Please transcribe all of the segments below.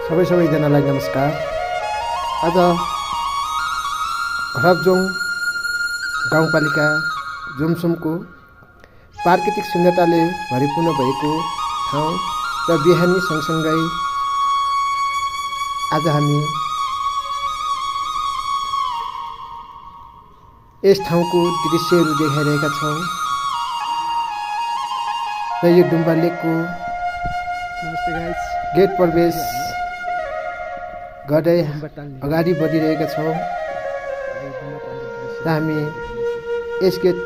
सबैजनालाई नमस्कार। आज हरबजोङ गाउँपालिका जुमसुमको प्राकृतिक सुन्दरताले भरिपूर्ण भएको ठाउँ र बिहानी सँगसँगै आज हामी यस ठाउँको दृश्यहरू देखाइरहेका छौँ र यो डुम्बा लेकको गेट प्रवेश गर्दै अगाडि बढिरहेका छौँ र हामी यस गेट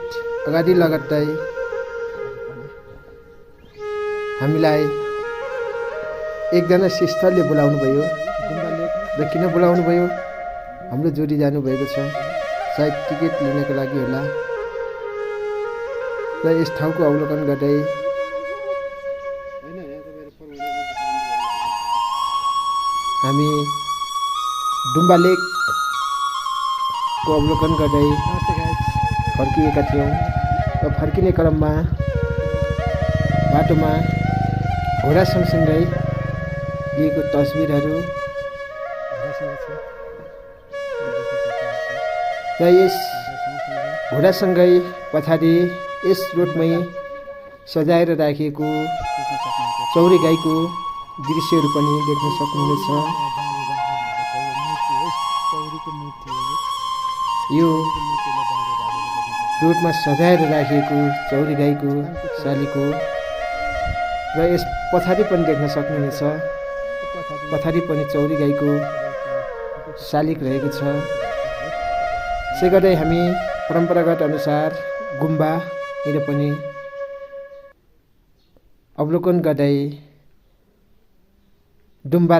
अगाडि लगत्तै हामीलाई एकजना सिस्टरले बोलाउनु भयो र किन बोलाउनु भयो, हाम्रो जोडी जानुभएको छ, सायद टिकट लिनको लागि होला र यस ठाउँको अवलोकन गर्दै हामी डुम्बा लेकको अवलोकन गर्दै फर्किएका थियौँ र फर्किने क्रममा बाटोमा घोडा सँगसँगै लिएको तस्बिरहरू र यस घोडासँगै पछाडि यस रोडमै सजाएर राखिएको चौरी गाईको दृश्यहरू पनि देख्न सक्नुहुनेछ। यो रोडमा सजाएर राखिएको चौरी गाईको शालिको र यस पछाडि पनि देख्न सक्नुहुनेछ, पछाडि पनि चौरी गाईको शालिक रहेको छ। यसै गर्दै हामी परम्परागत अनुसार गुम्बातिर पनि अवलोकन गर्दै डुम्बा